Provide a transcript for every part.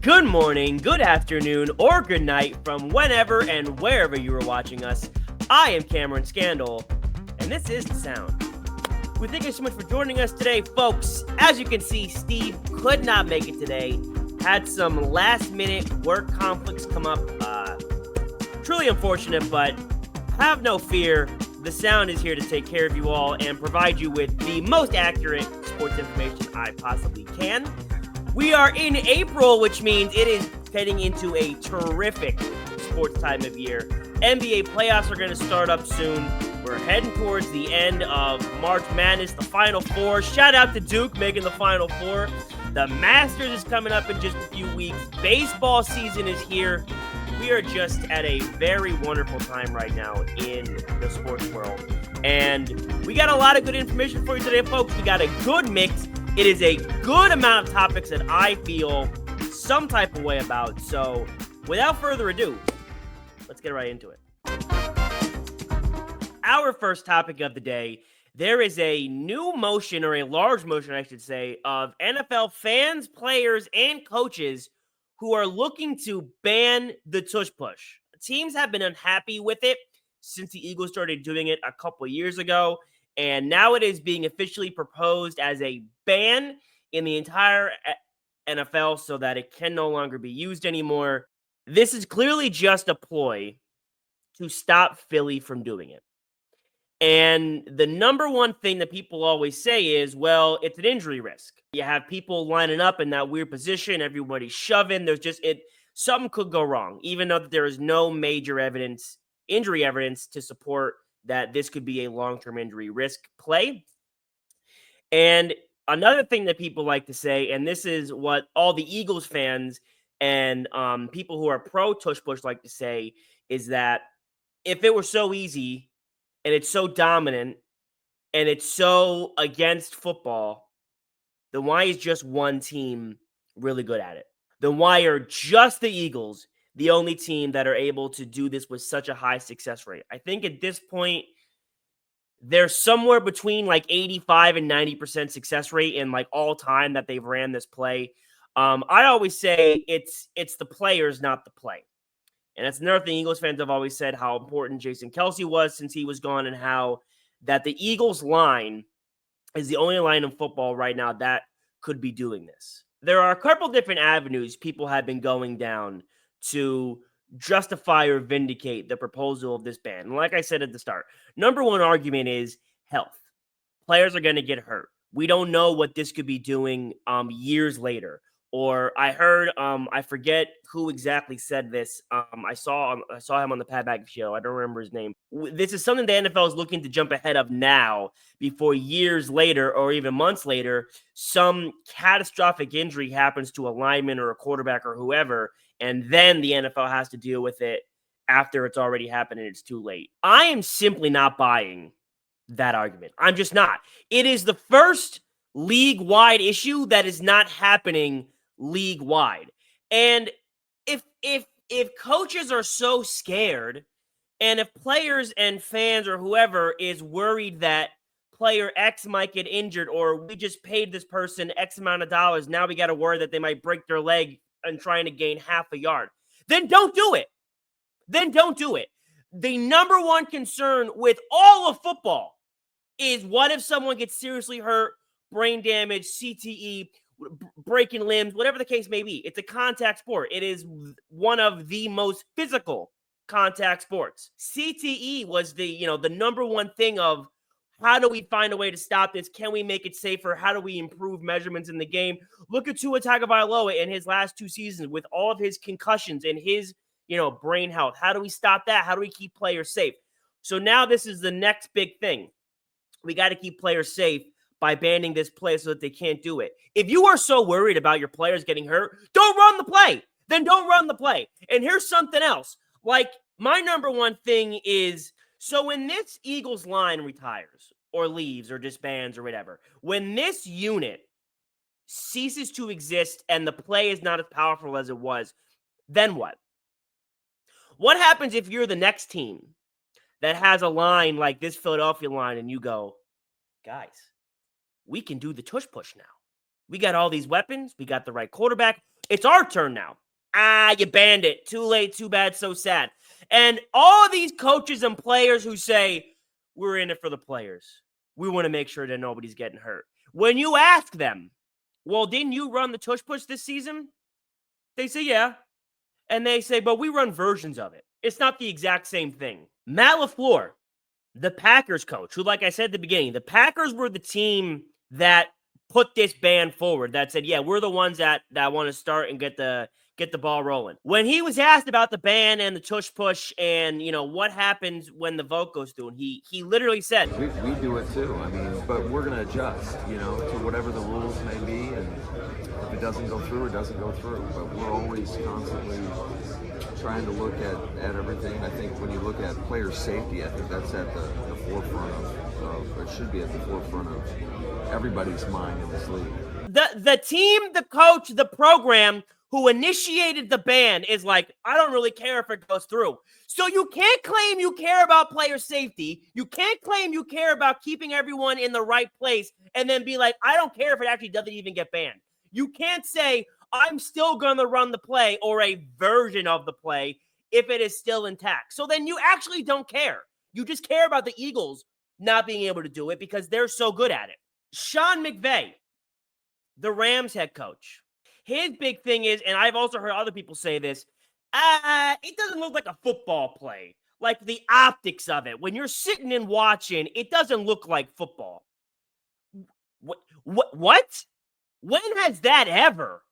Good morning, good afternoon, or good night from whenever and wherever you are watching us. I am Cameron Scandal, and this is The Sound. We thank you so much for joining us today, folks. As you can see, Steve could not make it today. Had some last-minute work conflicts come up. Truly unfortunate, but have no fear. The Sound is here to take care of you all and provide you with the most accurate sports information I possibly can. We are in April, which means it is heading into a terrific sports time of year. NBA playoffs are going to start up soon. We're heading towards the end of March Madness, the Final Four. Shout out to Duke making the Final Four. The Masters is coming up in just a few weeks. Baseball season is here. We are just at a very wonderful time right now in the sports world. And we got a lot of good information for you today, folks. We got a good mix. It is a good amount of topics that I feel some type of way about. So without further ado, let's get right into it. Our first topic of the day, there is a new motion, or a large motion, I should say, of NFL fans, players, and coaches who are looking to ban the tush push. Teams have been unhappy with it since the Eagles started doing it a couple years ago. And now it is being officially proposed as a ban in the entire NFL so that it can no longer be used anymore. This is clearly just a ploy to stop Philly from doing it. And the number one thing that people always say is, well, it's an injury risk. You have people lining up in that weird position, everybody's shoving. Something could go wrong, even though there is no major injury evidence to support that this could be a long-term injury risk play. And another thing that people like to say, and this is what all the Eagles fans and people who are pro-tush push like to say, is that if it were so easy and it's so dominant and it's so against football, then why is just one team really good at it? Then why are just the Eagles the only team that are able to do this with such a high success rate? I think at this point, they're somewhere between like 85 and 90% success rate in like all time that they've ran this play. I always say it's the players, not the play. And that's another thing Eagles fans have always said, how important Jason Kelce was since he was gone, and how that the Eagles line is the only line in football right now that could be doing this. There are a couple different avenues people have been going down to justify or vindicate the proposal of this ban. And like I said at the start, number one argument is health. Players are going to get hurt. We don't know what this could be doing years later. Or I heard, I forget who exactly said this. I saw him on the Pat McAfee show. I don't remember his name. This is something the NFL is looking to jump ahead of now, before years later or even months later, some catastrophic injury happens to a lineman or a quarterback or whoever, and then the NFL has to deal with it after it's already happened and it's too late. I am simply not buying that argument. I'm just not. It is the first league-wide issue that is not happening league-wide. And if coaches are so scared, and if players and fans or whoever is worried that player X might get injured, or we just paid this person X amount of dollars, now we got to worry that they might break their leg and trying to gain half a yard, then don't do it. Then don't do it. The number one concern with all of football is, what if someone gets seriously hurt, brain damage, CTE, breaking limbs, whatever the case may be. It's a contact sport. It is one of the most physical contact sports. CTE was the number one thing of, how do we find a way to stop this? Can we make it safer? How do we improve measurements in the game? Look at Tua Tagovailoa in his last 2 seasons with all of his concussions and his, brain health. How do we stop that? How do we keep players safe? So now this is the next big thing. We got to keep players safe by banning this play so that they can't do it. If you are so worried about your players getting hurt, don't run the play. Then don't run the play. And here's something else. Like, my number one thing is, so when this Eagles line retires or leaves or disbands or whatever, when this unit ceases to exist and the play is not as powerful as it was, then what? What happens if you're the next team that has a line like this Philadelphia line and you go, guys, we can do the tush push now. We got all these weapons. We got the right quarterback. It's our turn now. You banned it. Too late, too bad, so sad. And all of these coaches and players who say, we're in it for the players. We want to make sure that nobody's getting hurt. When you ask them, well, didn't you run the tush push this season? They say, yeah. And they say, but we run versions of it. It's not the exact same thing. Matt LaFleur, the Packers coach, who, like I said at the beginning, the Packers were the team that put this ban forward, that said, yeah, we're the ones that want to start and get the ball rolling. When he was asked about the ban and the tush push and, what happens when the vote goes through, and he literally said, we do it too. I mean, but we're going to adjust, to whatever the rules may be. And if it doesn't go through, it doesn't go through. But we're always constantly trying to look at everything. I think when you look at player safety, I think that's at the forefront of, it should be at the forefront of everybody's mind in this league. The team, the coach, the program who initiated the ban is like, I don't really care if it goes through. So you can't claim you care about player safety. You can't claim you care about keeping everyone in the right place and then be like, I don't care if it actually doesn't even get banned. You can't say, I'm still going to run the play or a version of the play if it is still intact. So then you actually don't care. You just care about the Eagles not being able to do it because they're so good at it. Sean McVay, the Rams head coach, his big thing is, and I've also heard other people say this, it doesn't look like a football play. Like the optics of it. When you're sitting and watching, it doesn't look like football. What? When has that ever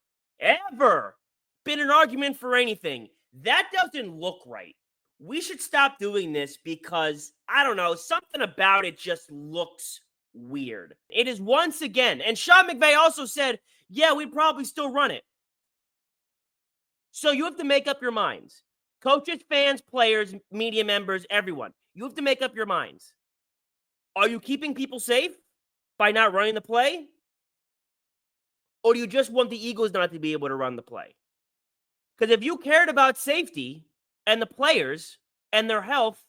been an argument for anything? That doesn't look right. We should stop doing this because, I don't know, something about it just looks weird. It is once again, and Sean McVay also said, yeah, we'd probably still run it. So you have to make up your minds. Coaches, fans, players, media members, everyone. You have to make up your minds. Are you keeping people safe by not running the play? Or do you just want the Eagles not to be able to run the play? Because if you cared about safety and the players and their health,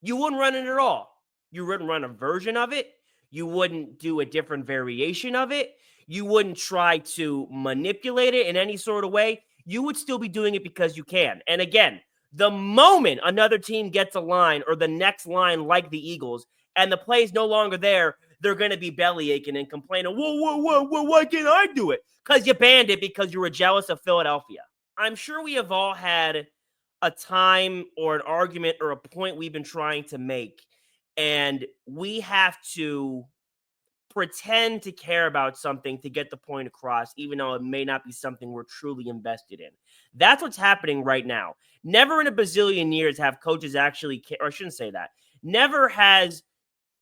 you wouldn't run it at all. You wouldn't run a version of it. You wouldn't do a different variation of it. You wouldn't try to manipulate it in any sort of way. You would still be doing it because you can. And again, the moment another team gets a line or the next line like the Eagles and the play is no longer there, they're going to be belly aching and complaining, whoa, why can't I do it? Because you banned it because you were jealous of Philadelphia. I'm sure we have all had a time or an argument or a point we've been trying to make, and we have to pretend to care about something to get the point across, even though it may not be something we're truly invested in. That's what's happening right now. Never in a bazillion years have coaches actually care, or I shouldn't say that. Never has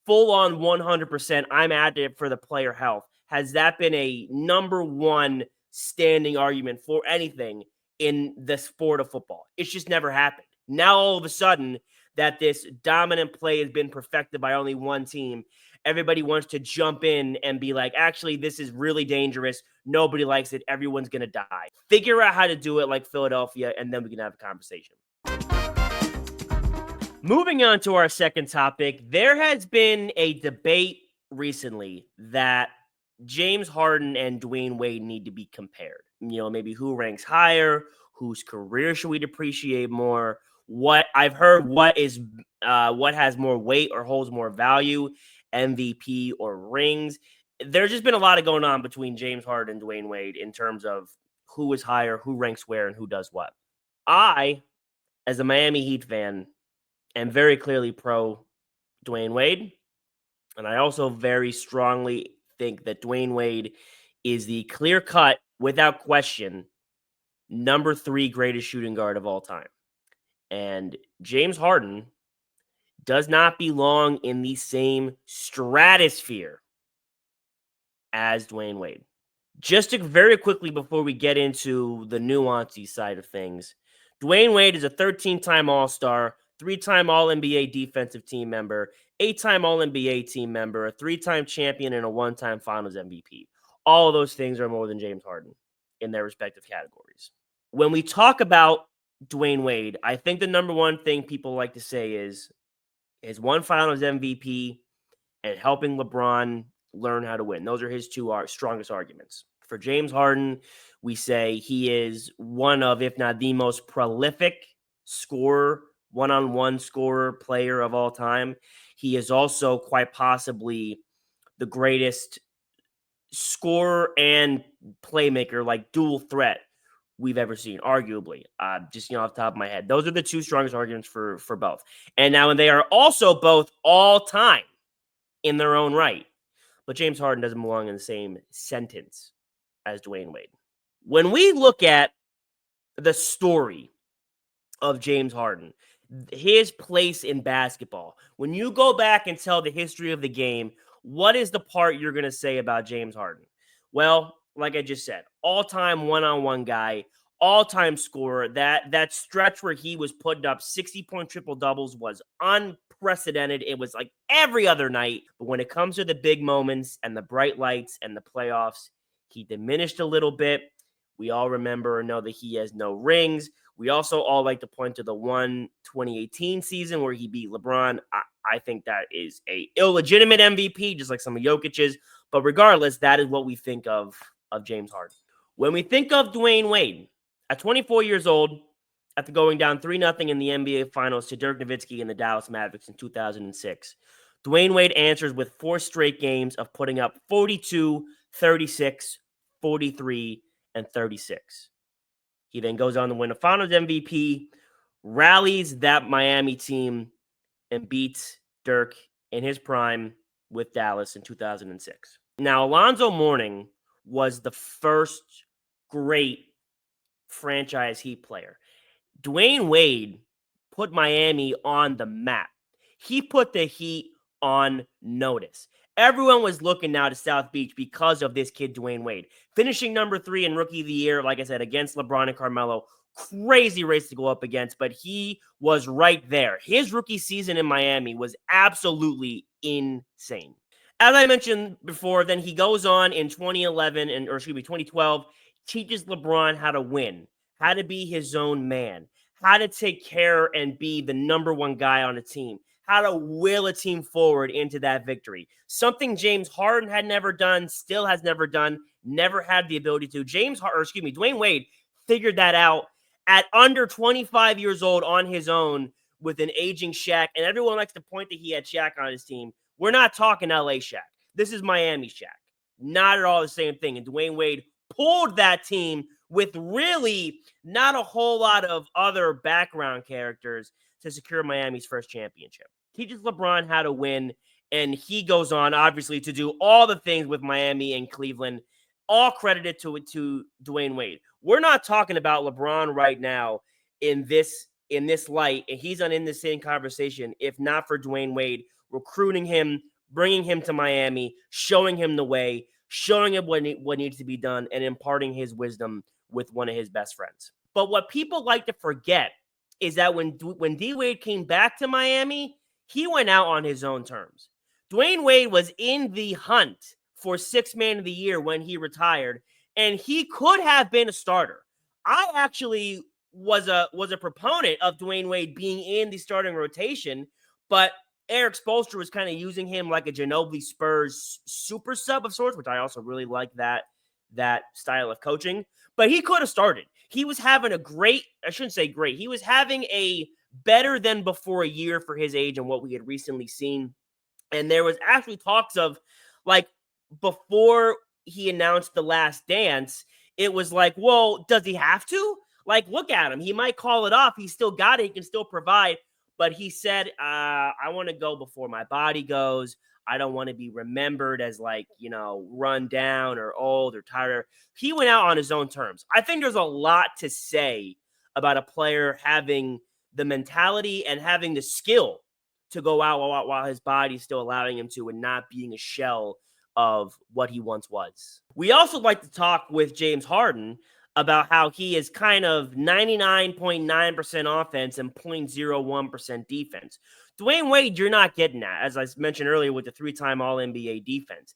full-on 100%, I'm at it for the player health. Has that been a number one standing argument for anything in the sport of football? It's just never happened. Now, all of a sudden, that this dominant play has been perfected by only one team, everybody wants to jump in and be like, actually, this is really dangerous. Nobody likes it. Everyone's going to die. Figure out how to do it like Philadelphia, and then we can have a conversation. Moving on to our second topic, there has been a debate recently that James Harden and Dwyane Wade need to be compared. Maybe who ranks higher, whose career should we appreciate more, what I've heard, what has more weight or holds more value, MVP or rings. There's just been a lot of going on between James Harden and Dwyane Wade in terms of who is higher, who ranks where, and who does what. I, as a Miami Heat fan, am very clearly pro Dwyane Wade. And I also very strongly think that Dwyane Wade is the clear-cut, without question, number 3 greatest shooting guard of all time. And James Harden does not belong in the same stratosphere as Dwyane Wade. Just to very quickly, before we get into the nuancy side of things, Dwyane Wade is a 13-time All-Star, 3-time All-NBA defensive team member, 8-time All-NBA team member, a 3-time champion, and a 1-time Finals MVP. All of those things are more than James Harden in their respective categories. When we talk about Dwyane Wade, I think the number one thing people like to say is his 1 Finals MVP and helping LeBron learn how to win. Those are his 2 strongest arguments. For James Harden, we say he is one of, if not the most prolific scorer, one-on-one scorer player of all time. He is also quite possibly the greatest scorer and playmaker, like dual threat we've ever seen, arguably. Just off the top of my head, those are the two strongest arguments for both. And now, and they are also both all time in their own right. But James Harden doesn't belong in the same sentence as Dwyane Wade. When we look at the story of James Harden, his place in basketball, when you go back and tell the history of the game, what is the part you're going to say about James Harden? Well, like I just said, all-time one-on-one guy, all-time scorer. That stretch where he was putting up 60-point triple-doubles was unprecedented. It was like every other night. But when it comes to the big moments and the bright lights and the playoffs, he diminished a little bit. We all remember or know that he has no rings. We also all like to point to the 2018 season where he beat LeBron. I think that is a illegitimate MVP, just like some of Jokic's. But regardless, that is what we think of James Harden. When we think of Dwyane Wade, at 24 years old, after going down 3-0 in the NBA Finals to Dirk Nowitzki and the Dallas Mavericks in 2006, Dwyane Wade answers with 4 straight games of putting up 42, 36, 43, and 36. He then goes on to win a Finals MVP, rallies that Miami team, and beats Dirk in his prime with Dallas in 2006. Now, Alonzo Mourning was the first great franchise Heat player. Dwyane Wade put Miami on the map. He put the Heat on notice. Everyone was looking now to South Beach because of this kid, Dwyane Wade. Finishing number 3 in Rookie of the Year, like I said, against LeBron and Carmelo. Crazy race to go up against, but he was right there. His rookie season in Miami was absolutely insane. As I mentioned before, then he goes on in 2012, teaches LeBron how to win, how to be his own man, how to take care and be the number one guy on a team, how to will a team forward into that victory. Something James Harden had never done, still has never done, never had the ability to. Dwyane Wade figured that out at under 25 years old on his own with an aging Shaq. And everyone likes to point that he had Shaq on his team. We're not talking LA Shaq. This is Miami Shaq. Not at all the same thing. And Dwyane Wade pulled that team with really not a whole lot of other background characters to secure Miami's first championship. Teaches LeBron how to win, and he goes on, obviously, to do all the things with Miami and Cleveland, all credited to Dwyane Wade. We're not talking about LeBron right now in this light, and he's in the same conversation, if not for Dwyane Wade recruiting him, bringing him to Miami, showing him the way, showing him what needs to be done, and imparting his wisdom with one of his best friends. But what people like to forget is that when D Wade came back to Miami, he went out on his own terms. Dwyane Wade was in the hunt for Sixth Man of the Year when he retired, and he could have been a starter. I actually was a proponent of Dwyane Wade being in the starting rotation, but Eric Spoelstra was kind of using him like a Ginobili Spurs super sub of sorts, which I also really like that style of coaching. But he could have started. He was having he was having a better than before a year for his age and what we had recently seen. And there was actually talks of, like, before he announced The Last Dance, it was like, well, does he have to? Like, look at him. He might call it off. He's still got it. He can still provide. But he said, I want to go before my body goes. I don't want to be remembered as, like, run down or old or tired. He went out on his own terms. I think there's a lot to say about a player having the mentality and having the skill to go out while his body's still allowing him to and not being a shell of what he once was. We also like to talk with James Harden about how he is kind of 99.9% offense and 0.01% defense. Dwyane Wade, you're not getting that, as I mentioned earlier with the 3-time All-NBA defense.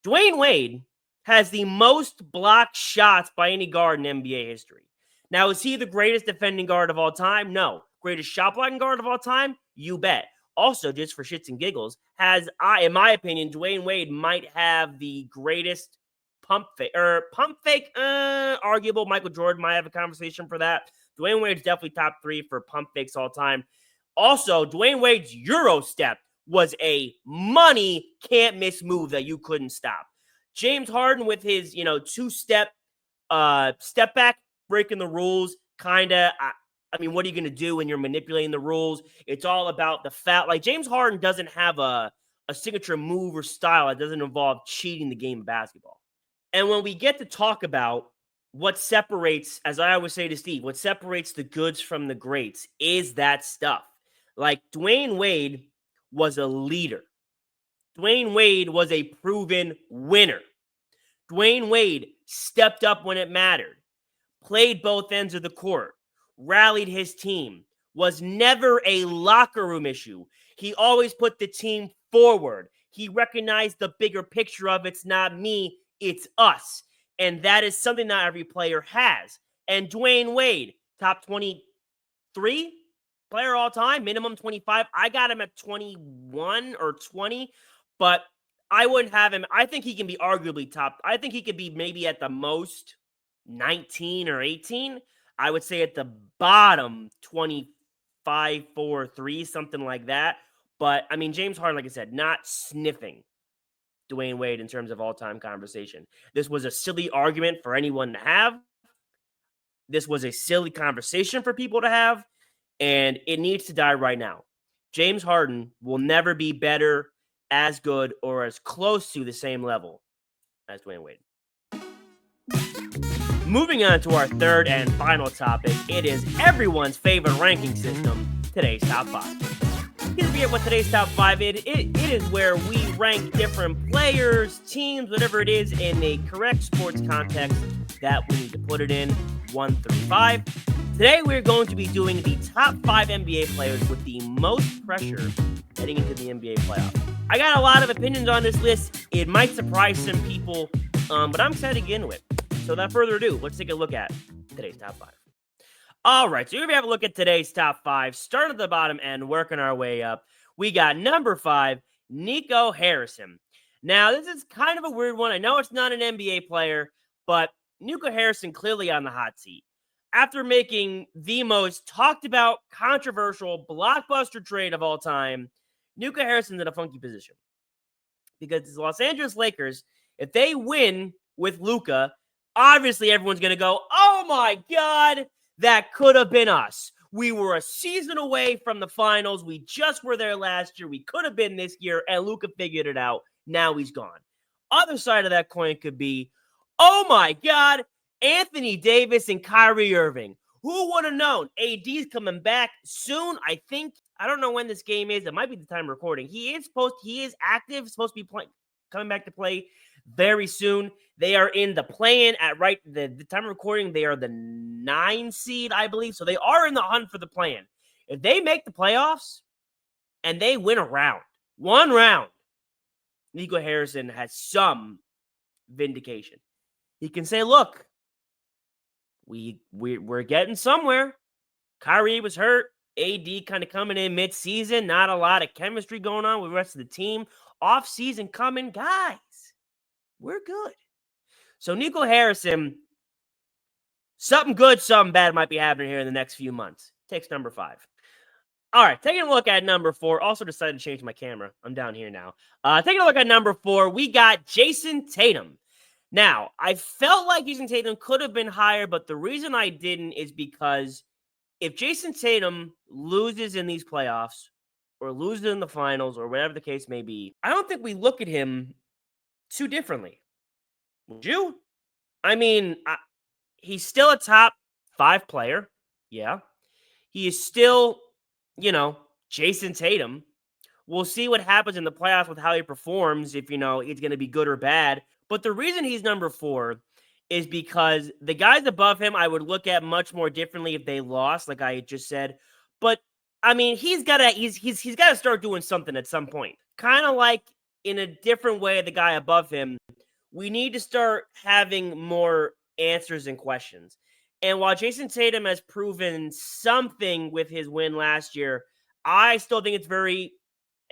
Dwyane Wade has the most blocked shots by any guard in NBA history. Now, is he the greatest defending guard of all time? No. Greatest shot blocking guard of all time? You bet. Also, just for shits and giggles, in my opinion, Dwyane Wade might have the greatest pump fake, arguable. Michael Jordan might have a conversation for that. Dwyane Wade's definitely top 3 for pump fakes all time. Also, Dwyane Wade's Euro step was a money can't miss move that you couldn't stop. James Harden with his, 2-step step back, breaking the rules, kind of. I mean, what are you going to do when you're manipulating the rules? It's all about the foul. Like, James Harden doesn't have a signature move or style that doesn't involve cheating the game of basketball. And when we get to talk about what separates, as I always say to Steve, what separates the goods from the greats is that stuff. Like, Dwyane Wade was a leader. Dwyane Wade was a proven winner. Dwyane Wade stepped up when it mattered, played both ends of the court, rallied his team, was never a locker room issue. He always put the team forward. He recognized the bigger picture of it's not me, it's us. And that is something not every player has. And Dwyane Wade, top 23 player all time, minimum 25. I got him at 21 or 20, but I wouldn't have him. I think he can be arguably top. I think he could be maybe at the most 19 or 18. I would say at the bottom 25, 4, 3, something like that. But, I mean, James Harden, like I said, not sniffing Dwyane Wade in terms of all-time conversation. This was a silly argument for anyone to have. This was a silly conversation for people to have, and it needs to die right now. James Harden will never be better, as good, or as close to the same level as Dwyane Wade. Moving on to our third and final topic, it is everyone's favorite ranking system, today's top 5. You forget what today's top 5 is. It is where we rank different players, teams, whatever it is, in a correct sports context that we need to put it in, 1 through 5. Today, we're going to be doing the top 5 NBA players with the most pressure heading into the NBA playoffs. I got a lot of opinions on this list. It might surprise some people, but I'm excited to get into it. So without further ado, let's take a look at today's top 5. All right, so here we have a look at today's top 5. Starting at the bottom and working our way up. We got number 5, Nico Harrison. Now, this is kind of a weird one. I know it's not an NBA player, but Nico Harrison clearly on the hot seat. After making the most talked about, controversial, blockbuster trade of all time, Nico Harrison's in a funky position. Because the Los Angeles Lakers, if they win with Luka, obviously everyone's going to go, oh my God, that could have been us. We were a season away from the finals. We just were there last year. We could have been this year, and Luka figured it out. Now he's gone. Other side of that coin could be, oh my God, Anthony Davis and Kyrie Irving. Who would have known? AD's coming back soon. I don't know when this game is. It might be the time of recording. He is active, supposed to be coming back to play very soon. They are in the play-in at the time of recording. They are the 9 seed, I believe. So they are in the hunt for the play-in. If they make the playoffs and they win one round, Nico Harrison has some vindication. He can say, look, we're getting somewhere. Kyrie was hurt. AD kind of coming in mid-season. Not a lot of chemistry going on with the rest of the team. Off-season coming. Guys, we're good. So Nico Harrison, something good, something bad might be happening here in the next few months. Takes number 5. All right, taking a look at number 4. Also decided to change my camera. I'm down here now. Taking a look at number 4, we got Jason Tatum. Now, I felt like Jason Tatum could have been higher, but the reason I didn't is because if Jason Tatum loses in these playoffs or loses in the finals or whatever the case may be, I don't think we look at him too differently. Would you? I mean, he's still a top 5 player. Yeah. He is still, Jason Tatum. We'll see what happens in the playoffs with how he performs, if, it's going to be good or bad. But the reason he's number 4 is because the guys above him I would look at much more differently if they lost, like I just said. But, I mean, he's got to start doing something at some point. Kind of like in a different way the guy above him. We need to start having more answers and questions. And while Jason Tatum has proven something with his win last year, I still think it's very,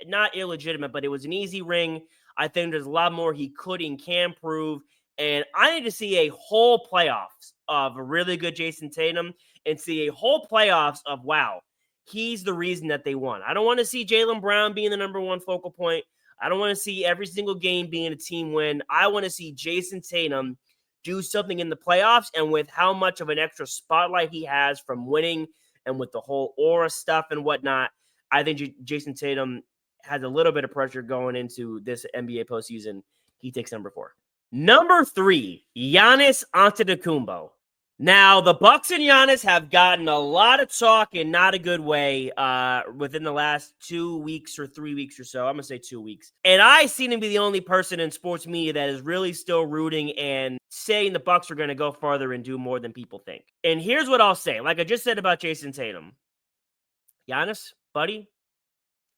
not illegitimate, but it was an easy ring. I think there's a lot more he could and can prove. And I need to see a whole playoffs of a really good Jason Tatum and see a whole playoffs of, wow, he's the reason that they won. I don't want to see Jaylen Brown being the number one focal point. I don't want to see every single game being a team win. I want to see Jason Tatum do something in the playoffs, and with how much of an extra spotlight he has from winning and with the whole aura stuff and whatnot, I think Jason Tatum has a little bit of pressure going into this NBA postseason. He takes number 4. Number 3, Giannis Antetokounmpo. Now, the Bucks and Giannis have gotten a lot of talk in not a good way within the last 2 weeks or 3 weeks or so. I'm going to say 2 weeks. And I seem to be the only person in sports media that is really still rooting and saying the Bucks are going to go farther and do more than people think. And here's what I'll say. Like I just said about Jason Tatum. Giannis, buddy,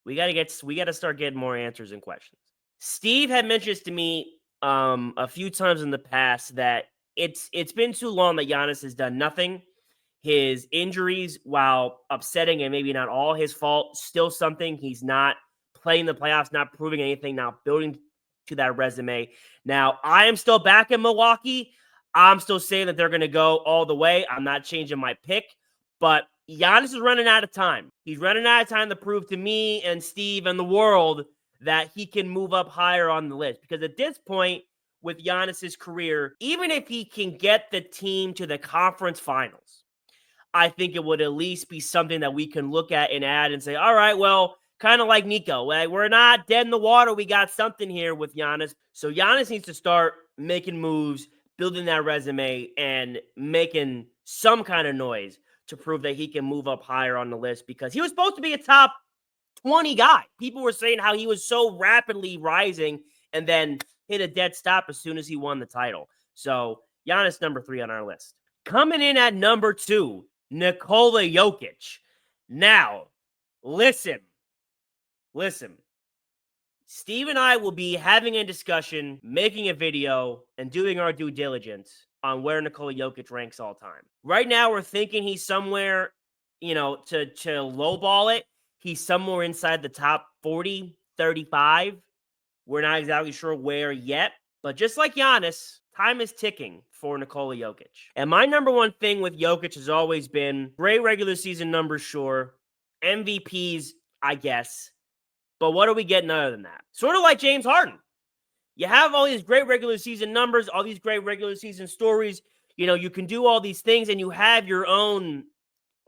we got to start getting more answers and questions. Steve had mentioned to me a few times in the past that it's been too long that Giannis has done nothing. His injuries, while upsetting and maybe not all his fault, still something. He's not playing the playoffs, not proving anything, not building to that resume. Now, I am still back in Milwaukee. I'm still saying that they're going to go all the way. I'm not changing my pick, but Giannis is running out of time. He's running out of time to prove to me and Steve and the world that he can move up higher on the list. Because at this point, with Giannis's career, even if he can get the team to the conference finals, I think it would at least be something that we can look at and add and say, all right, well, kind of like Nico, like, we're not dead in the water. We got something here with Giannis. So Giannis needs to start making moves, building that resume, and making some kind of noise to prove that he can move up higher on the list, because he was supposed to be a top 20 guy. People were saying how he was so rapidly rising and then hit a dead stop as soon as he won the title. So Giannis, number 3 on our list. Coming in at number 2, Nikola Jokic. Now, listen. Steve and I will be having a discussion, making a video, and doing our due diligence on where Nikola Jokic ranks all time. Right now, we're thinking he's somewhere, to lowball it, he's somewhere inside the top 40, 35. We're not exactly sure where yet, but just like Giannis, time is ticking for Nikola Jokic. And my number one thing with Jokic has always been great regular season numbers, sure. MVPs, I guess. But what are we getting other than that? Sort of like James Harden. You have all these great regular season numbers, all these great regular season stories. You can do all these things and you have your own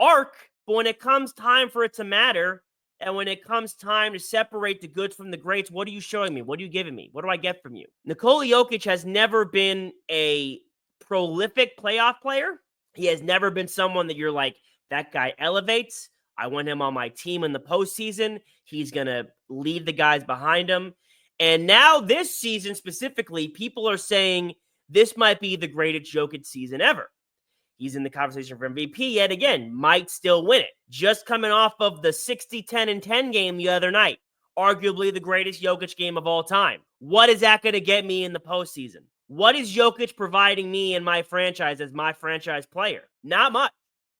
arc. But when it comes time for it to matter, and when it comes time to separate the goods from the greats, what are you showing me? What are you giving me? What do I get from you? Nikola Jokic has never been a prolific playoff player. He has never been someone that you're like, that guy elevates. I want him on my team in the postseason. He's going to lead the guys behind him. And now this season specifically, people are saying this might be the greatest Jokic season ever. He's in the conversation for MVP yet again, might still win it. Just coming off of the 60, 10, and 10 game the other night, arguably the greatest Jokic game of all time. What is that going to get me in the postseason? What is Jokic providing me in my franchise as my franchise player? Not much.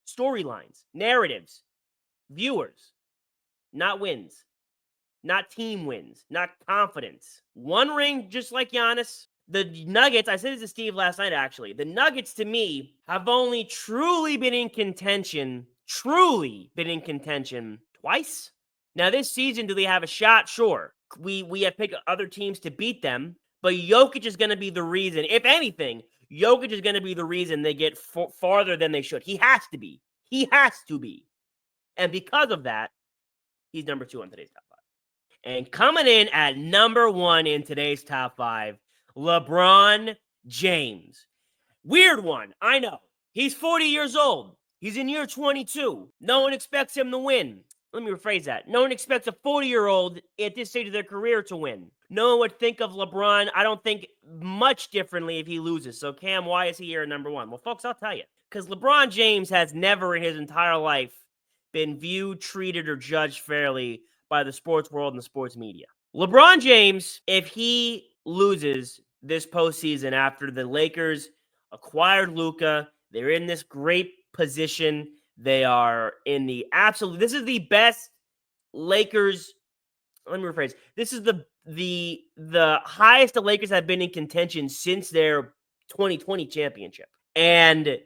Storylines, narratives, viewers, not wins, not team wins, not confidence. One ring just like Giannis. The Nuggets, I said this to Steve last night, actually. The Nuggets, to me, have only truly been in contention twice. Now, this season, do they have a shot? Sure. We have picked other teams to beat them, but Jokic is going to be the reason. If anything, Jokic is going to be the reason they get farther than they should. He has to be. And because of that, he's number 2 on today's top 5. And coming in at number 1 in today's top 5, LeBron James. Weird one, I know. He's 40 years old. He's in year 22. No one expects him to win. Let me rephrase that. No one expects a 40-year-old at this stage of their career to win. No one would think of LeBron, I don't think, much differently if he loses. So, Cam, why is he here at number 1? Well, folks, I'll tell you. Because LeBron James has never in his entire life been viewed, treated, or judged fairly by the sports world and the sports media. LeBron James, if he loses this postseason after the Lakers acquired Luka, they're in this great position. They are in the absolute. This is the best Lakers. Let me rephrase. This is the highest the Lakers have been in contention since their 2020 championship. And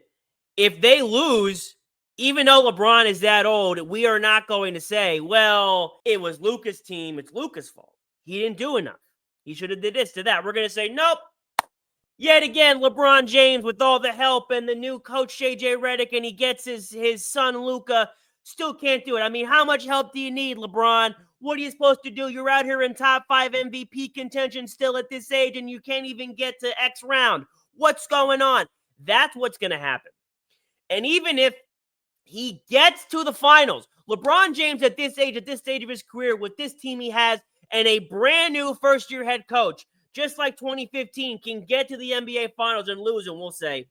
if they lose, even though LeBron is that old, we are not going to say, well, it was Luka's team, it's Luka's fault. He didn't do enough. He should have did this, did that. We're going to say, nope. Yet again, LeBron James, with all the help and the new coach, JJ Redick, and he gets his son, Luka, still can't do it. I mean, how much help do you need, LeBron? What are you supposed to do? You're out here in top 5 MVP contention still at this age, and you can't even get to X round. What's going on? That's what's going to happen. And even if he gets to the finals, LeBron James at this age, at this stage of his career, with this team he has, and a brand new first-year head coach, just like 2015, can get to the NBA Finals and lose, and we'll say,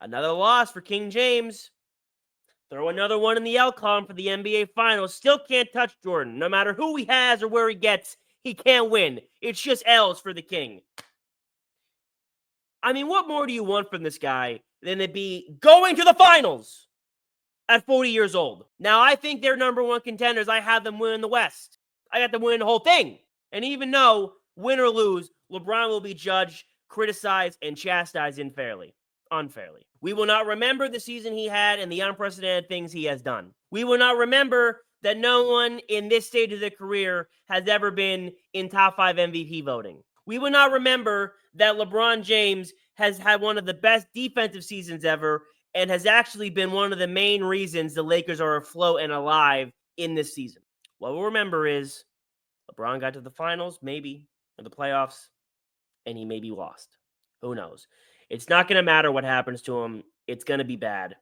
another loss for King James. Throw another one in the L column for the NBA Finals. Still can't touch Jordan. No matter who he has or where he gets, he can't win. It's just L's for the King. I mean, what more do you want from this guy than to be going to the finals at 40 years old? Now, I think they're number one contenders. I have them winning the West. I got them winning the whole thing. And even though, win or lose, LeBron will be judged, criticized, and chastised unfairly. We will not remember the season he had and the unprecedented things he has done. We will not remember that no one in this stage of their career has ever been in top 5 MVP voting. We will not remember that LeBron James has had one of the best defensive seasons ever and has actually been one of the main reasons the Lakers are afloat and alive in this season. What we'll remember is LeBron got to the finals, maybe, or the playoffs, and he maybe lost. Who knows? It's not going to matter what happens to him. It's going to be bad.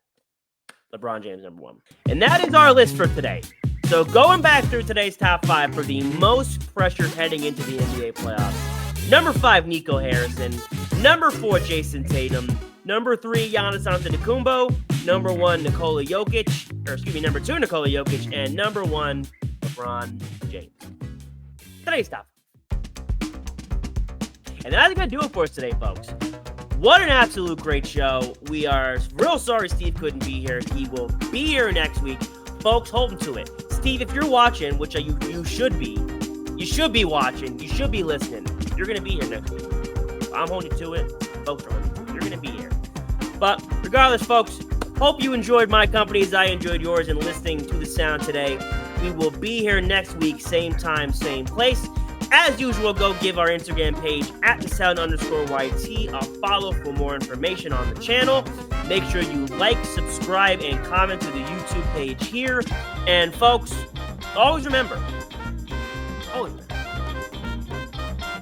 LeBron James, number 1. And that is our list for today. So going back through today's top 5 for the most pressure heading into the NBA playoffs. Number 5, Nico Harrison. Number 4, Jason Tatum. Number 3, Giannis Antetokounmpo. Number 1, Nikola Jokic. Number 2, Nikola Jokic. And number 1, LeBron James. Today's top 5. And that's going to do it for us today, folks. What an absolute great show. We are real sorry Steve couldn't be here. He will be here next week. Folks, hold him to it. Steve, if you're watching, which you should be watching, you should be listening. You're going to be here next week. I'm holding you to it. Folks, you're going to be here. But regardless, folks, hope you enjoyed my company as I enjoyed yours in listening to the sound today. We will be here next week, same time, same place. As usual, go give our Instagram page @thesound_YT a follow for more information on the channel. Make sure you like, subscribe, and comment to the YouTube page here. And folks, always remember,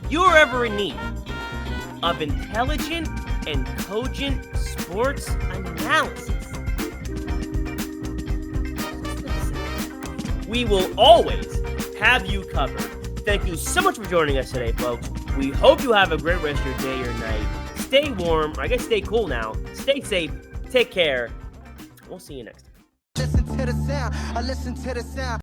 if you are ever in need of intelligent and cogent sports analysis, we will always have you covered. Thank you so much for joining us today, folks. We hope you have a great rest of your day or night. Stay warm, or I guess stay cool now. Stay safe. Take care. We'll see you next time. Listen to the sound. I listen to the sound.